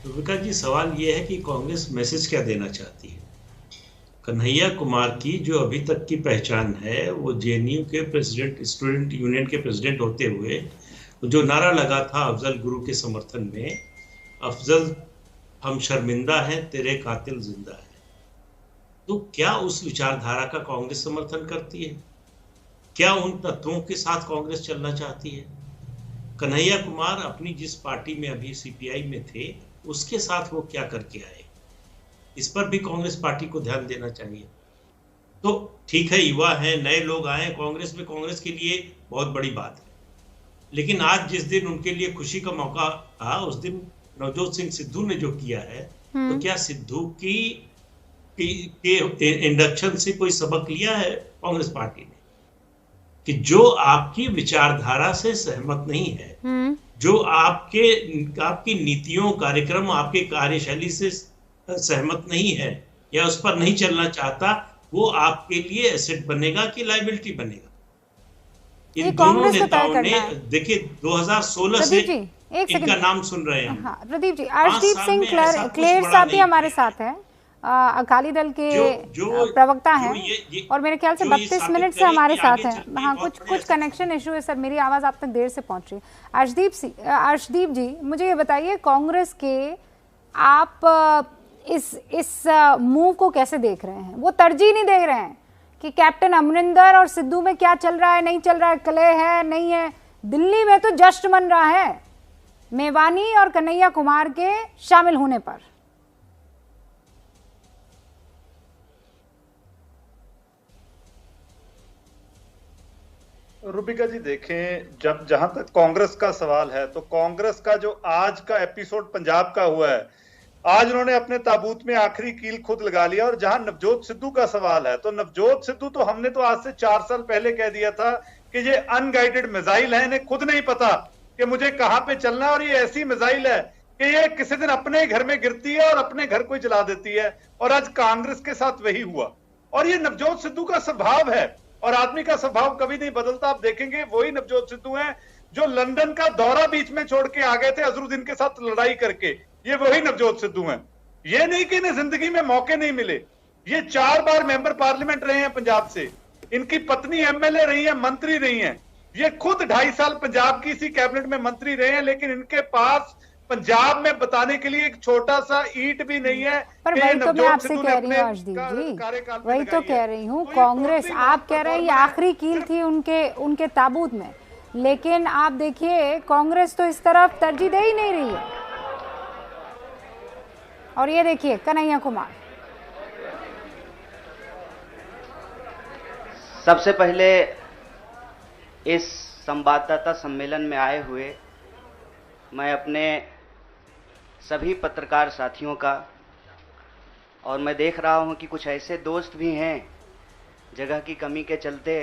रूबिका जी, सवाल ये है कि कांग्रेस मैसेज क्या देना चाहती है। कन्हैया कुमार की जो अभी तक की पहचान है वो जेएनयू के प्रेसिडेंट, स्टूडेंट यूनियन के प्रेसिडेंट होते हुए जो नारा लगा था अफजल गुरु के समर्थन में, अफजल हम शर्मिंदा हैं तेरे कातिल जिंदा है, तो क्या उस विचारधारा का कांग्रेस समर्थन करती है? क्या उन तत्वों के साथ कांग्रेस चलना चाहती है? कन्हैया कुमार अपनी जिस पार्टी में अभी सीपीआई में थे उसके साथ वो क्या करके आए, इस पर भी कांग्रेस पार्टी को ध्यान देना चाहिए। तो ठीक है, युवा हैं, नए लोग आए कांग्रेस में, कांग्रेस के लिए बहुत बड़ी बात है, लेकिन आज जिस दिन उनके लिए खुशी का मौका था उस दिन नवजोत सिंह सिद्धू ने जो किया है, तो क्या सिद्धू की इंडक्शन से कोई सबक लिया है कांग्रेस पार्टी ने कि जो आपकी विचारधारा से सहमत नहीं है, जो आपकी नीतियों, कार्यक्रम, आपके कार्यशैली से सहमत नहीं है या उस पर नहीं चलना चाहता, वो आपके लिए एसेट बनेगा कि लायबिलिटी बनेगा? इन दोनों नेताओं ने, देखिए 2016 से इनका नाम सुन रहे हैं। हाँ, प्रदीप जी, अर्शदीप सिंह क्लेर साहब भी हमारे साथ हैं, अकाली दल के प्रवक्ता हैं और मेरे ख्याल से 32 मिनट से हमारे साथ हैं। हाँ, कुछ कनेक्शन इशू है सर, मेरी आवाज़ आप तक देर से पहुंच रही है। अर्शदीप जी, मुझे ये बताइए कांग्रेस के आप इस मूव को कैसे देख रहे हैं? वो तरजीह नहीं दे रहे हैं कि कैप्टन अमरिंदर और सिद्धू में क्या चल रहा है, नहीं चल रहा है, कलह है, नहीं है। दिल्ली में तो जश्न मन रहा है मेवानी और कन्हैया कुमार के शामिल होने पर। रूबिका जी, देखें, जब जहां तक कांग्रेस का सवाल है तो कांग्रेस का जो आज का एपिसोड पंजाब का हुआ है, आज उन्होंने अपने ताबूत में आखिरी कील खुद लगा लिया। और जहां नवजोत सिद्धू का सवाल है, तो नवजोत सिद्धू तो हमने तो आज से 4 साल पहले कह दिया था कि ये अनगाइडेड मिसाइल है, इन्हें खुद नहीं पता कि मुझे कहां पे चलना है, और ये ऐसी मिसाइल है कि ये किसी दिन अपने घर में गिरती है और अपने घर को जला देती है। और आज कांग्रेस के साथ वही हुआ। और ये नवजोत सिद्धू का स्वभाव है और आदमी का स्वभाव कभी नहीं बदलता। आप देखेंगे वही नवजोत सिद्धू हैं जो लंदन का दौरा बीच में छोड़ के आ गए थे अजरुद्दीन के साथ लड़ाई करके। ये वही नवजोत सिद्धू हैं। ये नहीं कि इन्हें जिंदगी में मौके नहीं मिले। ये 4 बार मेंबर पार्लियामेंट रहे हैं पंजाब से, इनकी पत्नी एमएलए रही है, मंत्री रही हैं। ये खुद 2.5 साल पंजाब की इसी कैबिनेट में मंत्री रहे हैं, लेकिन इनके पास पंजाब में बताने के लिए एक छोटा सा ईंट भी नहीं है। पर वही तो मैं आपसे कह रही हूँ अर्शदीप जी, वही तो कह रही हूँ। कांग्रेस, आप कह रहे हैं ये आखिरी कील थी उनके ताबूत में, लेकिन आप देखिए कांग्रेस तो इस तरफ तरजीह दे ही नहीं रही है। और ये देखिए कन्हैया कुमार। सबसे पहले इस संवाददाता सम्मेलन में आए हुए मैं अपने सभी पत्रकार साथियों का और मैं देख रहा हूं कि कुछ ऐसे दोस्त भी हैं जगह की कमी के चलते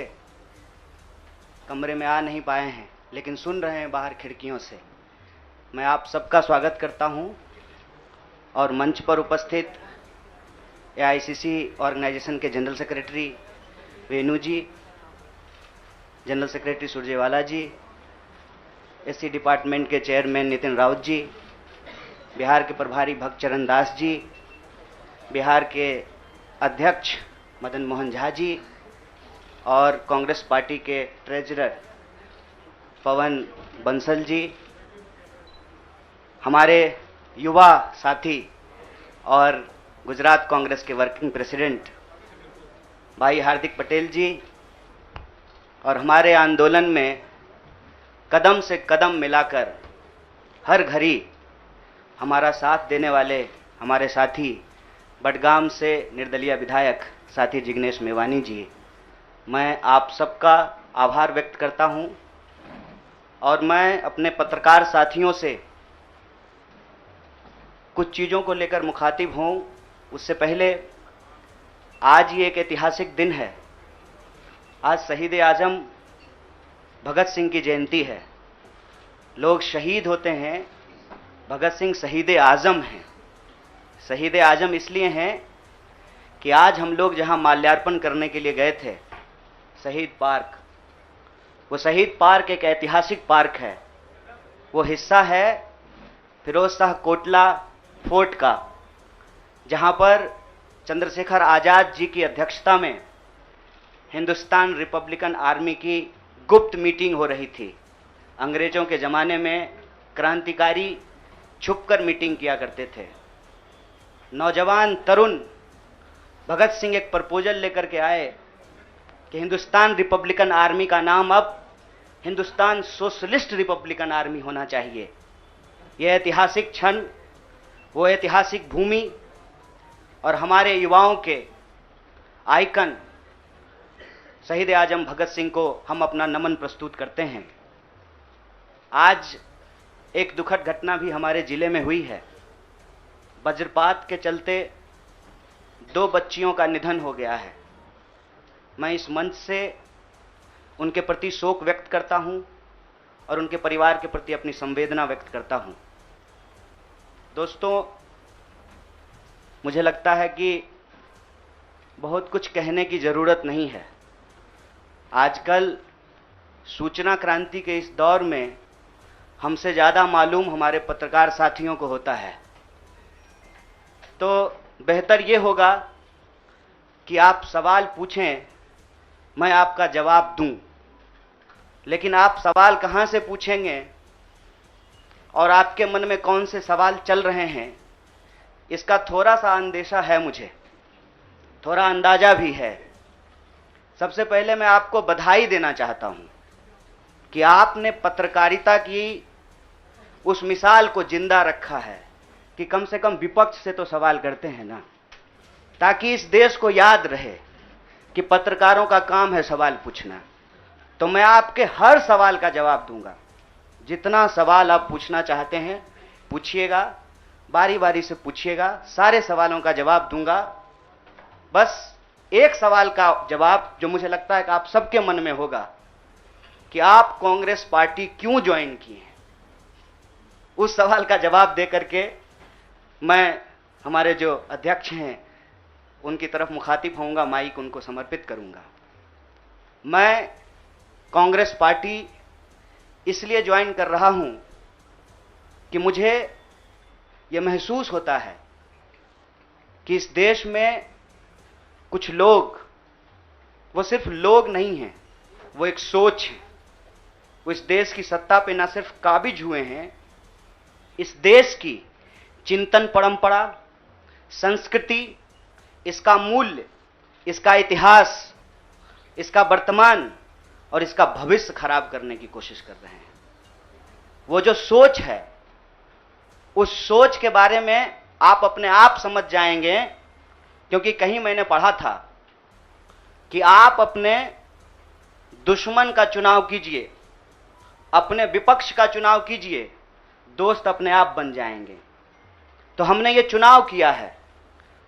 कमरे में आ नहीं पाए हैं, लेकिन सुन रहे हैं बाहर खिड़कियों से। मैं आप सबका स्वागत करता हूं और मंच पर उपस्थित एआईसीसी ऑर्गेनाइजेशन के जनरल सेक्रेटरी वेणु जी, जनरल सेक्रेटरी सुरजेवाला जी, एससी डिपार्टमेंट के चेयरमैन नितिन राउत जी, बिहार के प्रभारी भक्तचरण दास जी, बिहार के अध्यक्ष मदन मोहन झा जी और कांग्रेस पार्टी के ट्रेजरर पवन बंसल जी, हमारे युवा साथी और गुजरात कांग्रेस के वर्किंग प्रेसिडेंट भाई हार्दिक पटेल जी, और हमारे आंदोलन में कदम से कदम मिलाकर हर घड़ी हमारा साथ देने वाले हमारे साथी बडगाम से निर्दलीय विधायक साथी जिग्नेश मेवानी जी, मैं आप सबका आभार व्यक्त करता हूं। और मैं अपने पत्रकार साथियों से कुछ चीज़ों को लेकर मुखातिब हूं, उससे पहले आज ये एक ऐतिहासिक दिन है। आज शहीद आजम भगत सिंह की जयंती है। लोग शहीद होते हैं, भगत सिंह शहीद आजम हैं। शहीद आजम इसलिए हैं कि आज हम लोग जहां माल्यार्पण करने के लिए गए थे, शहीद पार्क, वो शहीद पार्क एक ऐतिहासिक पार्क है। वो हिस्सा है फिरोज शाह कोटला फोर्ट का, जहां पर चंद्रशेखर आज़ाद जी की अध्यक्षता में हिंदुस्तान रिपब्लिकन आर्मी की गुप्त मीटिंग हो रही थी। अंग्रेजों के ज़माने में क्रांतिकारी छुपकर मीटिंग किया करते थे। नौजवान तरुण भगत सिंह एक प्रपोजल लेकर के आए कि हिंदुस्तान रिपब्लिकन आर्मी का नाम अब हिंदुस्तान सोशलिस्ट रिपब्लिकन आर्मी होना चाहिए। यह ऐतिहासिक क्षण, वो ऐतिहासिक भूमि और हमारे युवाओं के आइकन शहीद आजम भगत सिंह को हम अपना नमन प्रस्तुत करते हैं। आज एक दुखद घटना भी हमारे जिले में हुई है। वज्रपात के चलते 2 बच्चियों का निधन हो गया है। मैं इस मंच से उनके प्रति शोक व्यक्त करता हूं और उनके परिवार के प्रति अपनी संवेदना व्यक्त करता हूं। दोस्तों, मुझे लगता है कि बहुत कुछ कहने की ज़रूरत नहीं है। आजकल सूचना क्रांति के इस दौर में हमसे ज़्यादा मालूम हमारे पत्रकार साथियों को होता है। तो बेहतर ये होगा कि आप सवाल पूछें, मैं आपका जवाब दूं। लेकिन आप सवाल कहाँ से पूछेंगे और आपके मन में कौन से सवाल चल रहे हैं, इसका थोड़ा सा अंदेशा है, मुझे थोड़ा अंदाजा भी है। सबसे पहले मैं आपको बधाई देना चाहता हूं कि आपने पत्रकारिता की उस मिसाल को जिंदा रखा है कि कम से कम विपक्ष से तो सवाल करते हैं ना, ताकि इस देश को याद रहे कि पत्रकारों का काम है सवाल पूछना। तो मैं आपके हर सवाल का जवाब दूंगा। जितना सवाल आप पूछना चाहते हैं पूछिएगा, बारी बारी से पूछिएगा, सारे सवालों का जवाब दूंगा। बस एक सवाल का जवाब जो मुझे लगता है कि आप सबके मन में होगा कि आप कांग्रेस पार्टी क्यों ज्वाइन किए हैं, उस सवाल का जवाब दे करके मैं हमारे जो अध्यक्ष हैं उनकी तरफ मुखातिब होऊंगा, माइक उनको समर्पित करूंगा। मैं कांग्रेस पार्टी इसलिए ज्वाइन कर रहा हूं कि मुझे यह महसूस होता है कि इस देश में कुछ लोग, वो सिर्फ लोग नहीं हैं, वो एक सोच है। वो इस देश की सत्ता पे ना सिर्फ काबिज हुए हैं, इस देश की चिंतन परंपरा, संस्कृति, इसका मूल्य, इसका इतिहास, इसका वर्तमान और इसका भविष्य खराब करने की कोशिश कर रहे हैं। वो जो सोच है, उस सोच के बारे में आप अपने आप समझ जाएंगे, क्योंकि कहीं मैंने पढ़ा था कि आप अपने दुश्मन का चुनाव कीजिए, अपने विपक्ष का चुनाव कीजिए, दोस्त अपने आप बन जाएंगे। तो हमने ये चुनाव किया है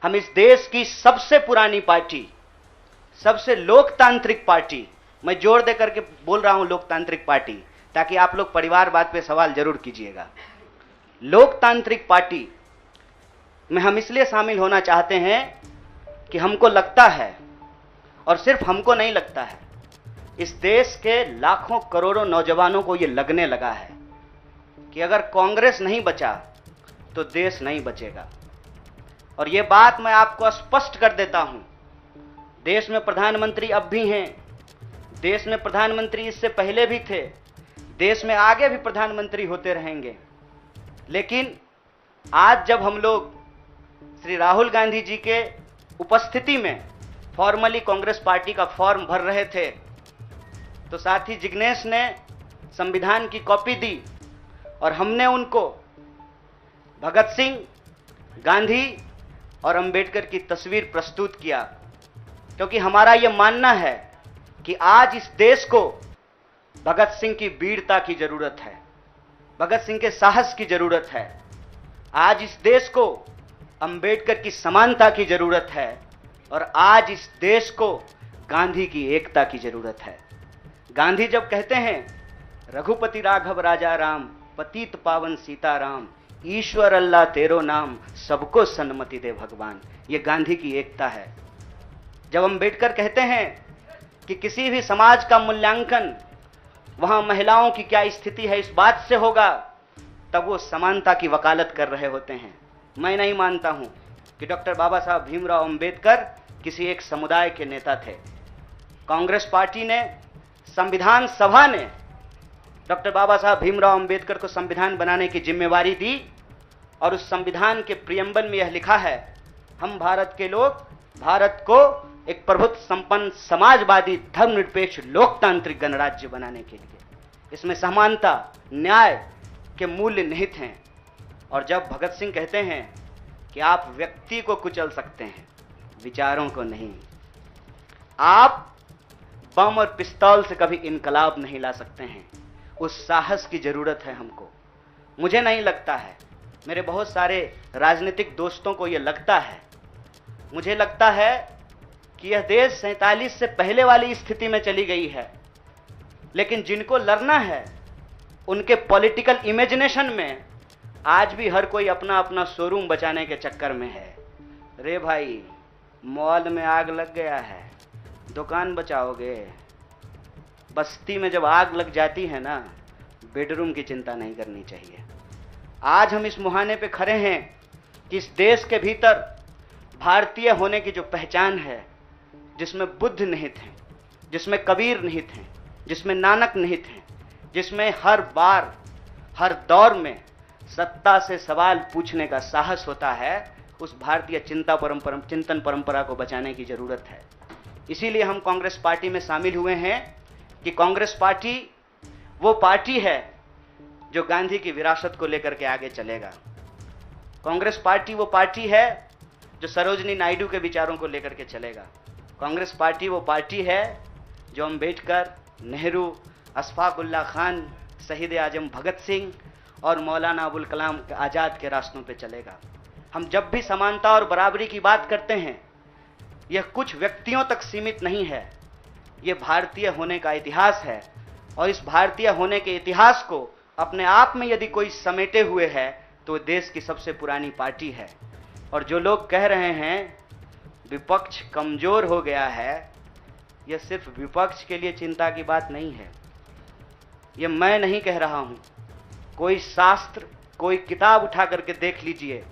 हम इस देश की सबसे पुरानी पार्टी, सबसे लोकतांत्रिक पार्टी, मैं जोर दे करके बोल रहा हूं लोकतांत्रिक पार्टी, ताकि आप लोग परिवारवाद पे सवाल जरूर कीजिएगा। लोकतांत्रिक पार्टी में हम इसलिए शामिल होना चाहते हैं कि हमको लगता है, और सिर्फ हमको नहीं लगता है, इस देश के लाखों करोड़ों नौजवानों को यह लगने लगा है कि अगर कांग्रेस नहीं बचा तो देश नहीं बचेगा। और यह बात मैं आपको स्पष्ट कर देता हूं, देश में प्रधानमंत्री अब भी हैं, देश में प्रधानमंत्री इससे पहले भी थे, देश में आगे भी प्रधानमंत्री होते रहेंगे। लेकिन आज जब हम लोग श्री राहुल गांधी जी के उपस्थिति में फॉर्मली कांग्रेस पार्टी का फॉर्म भर रहे थे, तो साथी जिग्नेश ने संविधान की कॉपी दी और हमने उनको भगत सिंह, गांधी और अंबेडकर की तस्वीर प्रस्तुत किया, क्योंकि हमारा यह मानना है कि आज इस देश को भगत सिंह की वीरता की जरूरत है, भगत सिंह के साहस की जरूरत है। आज इस देश को अंबेडकर की समानता की जरूरत है, और आज इस देश को गांधी की एकता की जरूरत है। गांधी जब कहते हैं रघुपति राघव राजा राम, पतित पावन सीताराम, ईश्वर अल्लाह तेरो नाम, सबको सन्मति दे भगवान, ये गांधी की एकता है। जब अंबेडकर कहते हैं कि किसी भी समाज का मूल्यांकन वहां महिलाओं की क्या स्थिति है इस बात से होगा, तब वो समानता की वकालत कर रहे होते हैं। मैं नहीं मानता हूं कि डॉक्टर बाबा साहब भीमराव अंबेडकर किसी एक समुदाय के नेता थे। कांग्रेस पार्टी ने, संविधान सभा ने डॉक्टर बाबा साहब भीमराव अंबेडकर को संविधान बनाने की जिम्मेवारी दी, और उस संविधान के प्रियम्बल में यह लिखा है, हम भारत के लोग भारत को एक प्रभुत्व संपन्न समाजवादी धर्मनिरपेक्ष लोकतांत्रिक गणराज्य बनाने के लिए, इसमें समानता, न्याय के मूल्य निहित हैं। और जब भगत सिंह कहते हैं कि आप व्यक्ति को कुचल सकते हैं, विचारों को नहीं, आप बम और पिस्तौल से कभी इनकलाब नहीं ला सकते हैं, उस साहस की जरूरत है हमको। मुझे नहीं लगता है, मेरे बहुत सारे राजनीतिक दोस्तों को यह लगता है, मुझे लगता है कि यह देश 47 से पहले वाली स्थिति में चली गई है। लेकिन जिनको लड़ना है उनके पॉलिटिकल इमेजिनेशन में आज भी हर कोई अपना अपना शोरूम बचाने के चक्कर में है। रे भाई, मॉल में आग लग गया है, दुकान बचाओगे? बस्ती में जब आग लग जाती है ना, बेडरूम की चिंता नहीं करनी चाहिए। आज हम इस मुहाने पे खड़े हैं कि इस देश के भीतर भारतीय होने की जो पहचान है, जिसमें बुद्ध निहित हैं, जिसमें कबीर निहित हैं, जिसमें नानक निहित हैं, जिसमें हर बार हर दौर में सत्ता से सवाल पूछने का साहस होता है, उस भारतीय चिंतन परंपरा को बचाने की जरूरत है। इसीलिए हम कांग्रेस पार्टी में शामिल हुए हैं कि कांग्रेस पार्टी वो पार्टी है जो गांधी की विरासत को लेकर के आगे चलेगा। कांग्रेस पार्टी वो पार्टी है जो सरोजनी नायडू के विचारों को लेकर के चलेगा। कांग्रेस पार्टी वो पार्टी है जो अंबेडकर, नेहरू, अशफाक उल्लाह खान, शहीद आजम भगत सिंह और मौलाना अबुल कलाम आज़ाद के रास्तों पे चलेगा। हम जब भी समानता और बराबरी की बात करते हैं, यह कुछ व्यक्तियों तक सीमित नहीं है, यह भारतीय होने का इतिहास है। और इस भारतीय होने के इतिहास को अपने आप में यदि कोई समेटे हुए है तो देश की सबसे पुरानी पार्टी है। और जो लोग कह रहे हैं विपक्ष कमजोर हो गया है, यह सिर्फ विपक्ष के लिए चिंता की बात नहीं है। यह मैं नहीं कह रहा हूं, कोई शास्त्र, कोई किताब उठा करके देख लीजिए।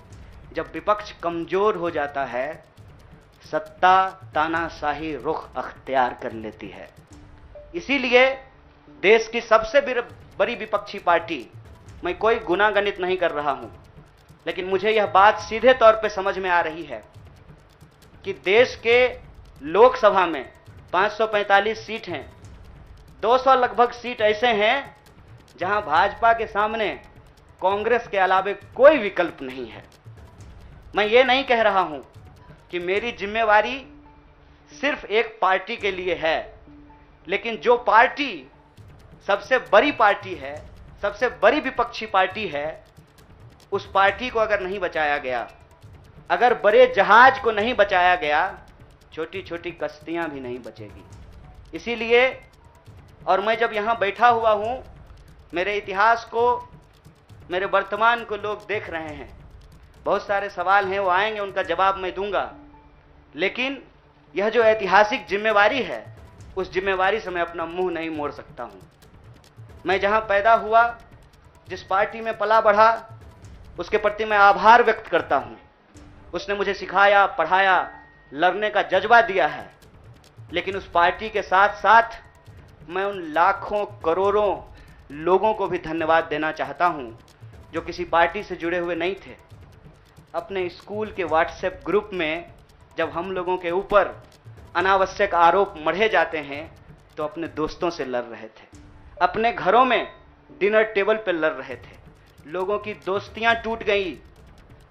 जब विपक्ष कमजोर हो जाता है, सत्ता तानाशाही रुख अख्तियार कर लेती है। इसीलिए देश की सबसे बड़ी विपक्षी पार्टी, मैं कोई गुनागणित नहीं कर रहा हूं, लेकिन मुझे यह बात सीधे तौर पे समझ में आ रही है कि देश के लोकसभा में 545 सीट हैं, 200 लगभग सीट ऐसे हैं जहां भाजपा के सामने कांग्रेस के अलावे कोई विकल्प नहीं है। मैं ये नहीं कह रहा हूं कि मेरी जिम्मेवारी सिर्फ एक पार्टी के लिए है, लेकिन जो पार्टी सबसे बड़ी पार्टी है, सबसे बड़ी विपक्षी पार्टी है, उस पार्टी को अगर नहीं बचाया गया अगर बड़े जहाज को नहीं बचाया गया, छोटी छोटी कश्तियां भी नहीं बचेगी। इसीलिए, और मैं जब यहाँ बैठा हुआ हूँ, मेरे इतिहास को, मेरे वर्तमान को लोग देख रहे हैं। बहुत सारे सवाल हैं, वो आएंगे, उनका जवाब मैं दूंगा। लेकिन यह जो ऐतिहासिक जिम्मेवारी है, उस जिम्मेवारी से मैं अपना मुंह नहीं मोड़ सकता हूँ। मैं जहाँ पैदा हुआ, जिस पार्टी में पला बढ़ा, उसके प्रति मैं आभार व्यक्त करता हूँ। उसने मुझे सिखाया, पढ़ाया, लड़ने का जज्बा दिया है। लेकिन उस पार्टी के साथ साथ मैं उन लाखों करोड़ों लोगों को भी धन्यवाद देना चाहता हूं जो किसी पार्टी से जुड़े हुए नहीं थे। अपने स्कूल के व्हाट्सएप ग्रुप में जब हम लोगों के ऊपर अनावश्यक आरोप मढ़े जाते हैं तो अपने दोस्तों से लड़ रहे थे। अपने घरों में डिनर टेबल पर लड़ रहे थे। लोगों की दोस्तियां टूट गई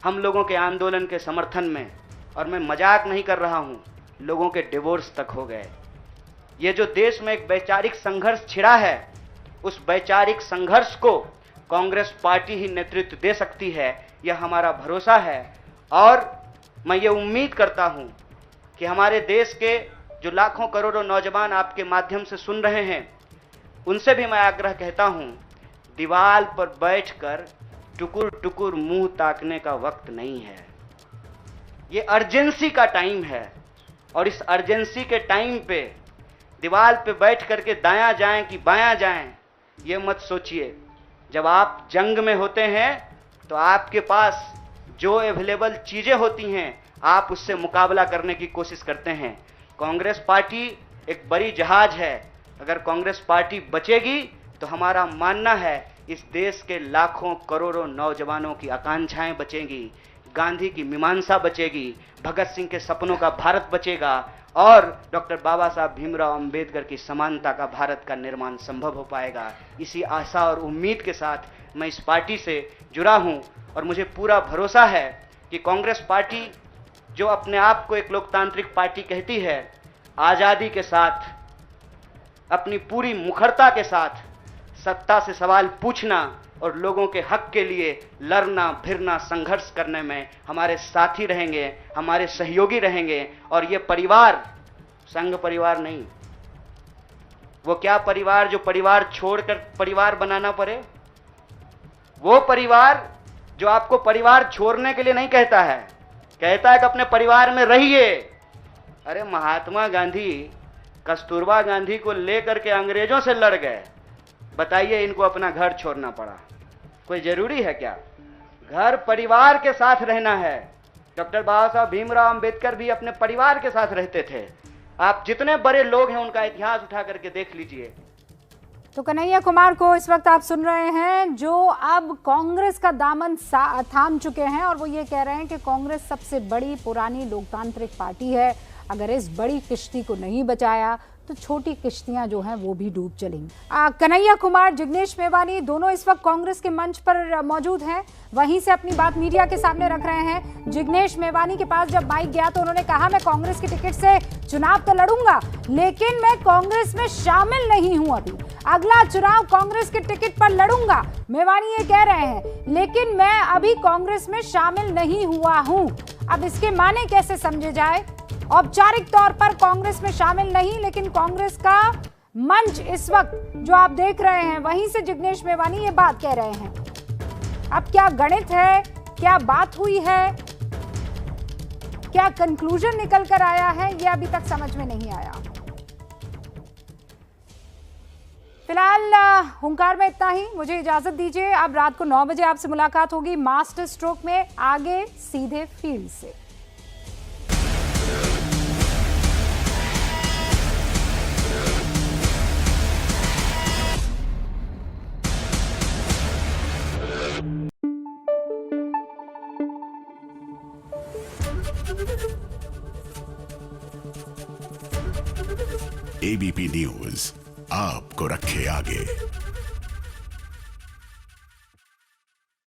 हम लोगों के आंदोलन के समर्थन में, और मैं मजाक नहीं कर रहा हूं, लोगों के डिवोर्स तक हो गए। ये जो देश में एक वैचारिक संघर्ष छिड़ा है, उस वैचारिक संघर्ष को कांग्रेस पार्टी ही नेतृत्व दे सकती है, यह हमारा भरोसा है। और मैं ये उम्मीद करता हूं कि हमारे देश के जो लाखों करोड़ों नौजवान आपके माध्यम से सुन रहे हैं, उनसे भी मैं आग्रह कहता हूं, दीवार पर बैठकर टुकुर टुकुर मुंह ताकने का वक्त नहीं है। ये अर्जेंसी का टाइम है, और इस अर्जेंसी के टाइम पे दीवार पे बैठ करके दायां जाएं कि बायां जाएं, ये मत सोचिए। जब आप जंग में होते हैं तो आपके पास जो अवेलेबल चीजें होती हैं, आप उससे मुकाबला करने की कोशिश करते हैं। कांग्रेस पार्टी एक बड़ी जहाज है। अगर कांग्रेस पार्टी बचेगी तो हमारा मानना है इस देश के लाखों करोड़ों नौजवानों की आकांक्षाएं बचेंगी, गांधी की मीमांसा बचेगी, भगत सिंह के सपनों का भारत बचेगा, और डॉक्टर बाबा साहब भीमराव अंबेडकर की समानता का भारत का निर्माण संभव हो पाएगा। इसी आशा और उम्मीद के साथ मैं इस पार्टी से जुड़ा हूं, और मुझे पूरा भरोसा है कि कांग्रेस पार्टी जो अपने आप को एक लोकतांत्रिक पार्टी कहती है, आज़ादी के साथ, अपनी पूरी मुखरता के साथ सत्ता से सवाल पूछना और लोगों के हक के लिए लड़ना, फिरना, संघर्ष करने में हमारे साथी रहेंगे, हमारे सहयोगी रहेंगे। और ये परिवार संघ परिवार नहीं, वो क्या परिवार जो परिवार छोड़कर परिवार बनाना पड़े, वो परिवार जो आपको परिवार छोड़ने के लिए नहीं कहता है, कहता है कि अपने परिवार में रहिए। अरे महात्मा गांधी कस्तूरबा गांधी को लेकर के अंग्रेजों से लड़ गए, बताइए इनको अपना घर छोड़ना पड़ा। कोई जरूरी है क्या? घर परिवार के साथ रहना है। डॉक्टर बाबा साहब भीमराव अंबेडकर भी अपने परिवार के साथ रहते थे। आप जितने बड़े लोग हैं उनका इतिहास उठा करके देख लीजिए। तो कन्हैया कुमार को इस वक्त आप सुन रहे हैं, जो अब कांग्रेस का दामन थाम चुके हैं, और वो ये कह रहे हैं कि कांग्रेस सबसे बड़ी पुरानी लोकतांत्रिक पार्टी है। अगर इस बड़ी किश्ती को नहीं बचाया तो छोटी किश्तियां जो हैं वो भी डूब चलेंगी। कन्हैया कुमार, जिग्नेश मेवानी दोनों इस वक्त कांग्रेस के मंच पर मौजूद हैं, वहीं से अपनी बात मीडिया के सामने रख रहे हैं। जिग्नेश मेवानी के पास जब माइक गया तो उन्होंने कहा, मैं कांग्रेस की टिकट से चुनाव तो लड़ूंगा, लेकिन मैं कांग्रेस में शामिल नहीं हूं। अभी अगला चुनाव कांग्रेस के टिकट पर लड़ूंगा, मेवानी ये कह रहे हैं, लेकिन मैं अभी कांग्रेस में शामिल नहीं हुआ हूं। अब इसके माने कैसे समझे जाए? औपचारिक तौर पर कांग्रेस में शामिल नहीं, लेकिन कांग्रेस का मंच इस वक्त जो आप देख रहे हैं, वहीं से जिग्नेश मेवानी ये बात कह रहे हैं। अब क्या गणित है, क्या बात हुई है, क्या कंक्लूजन निकल कर आया है, ये अभी तक समझ में नहीं आया। फिलहाल हुंकार में इतना ही, मुझे इजाजत दीजिए। अब रात को 9 बजे आपसे मुलाकात होगी मास्टर स्ट्रोक में, आगे सीधे फील्ड से। एबीपी न्यूज आपको रखे आगे।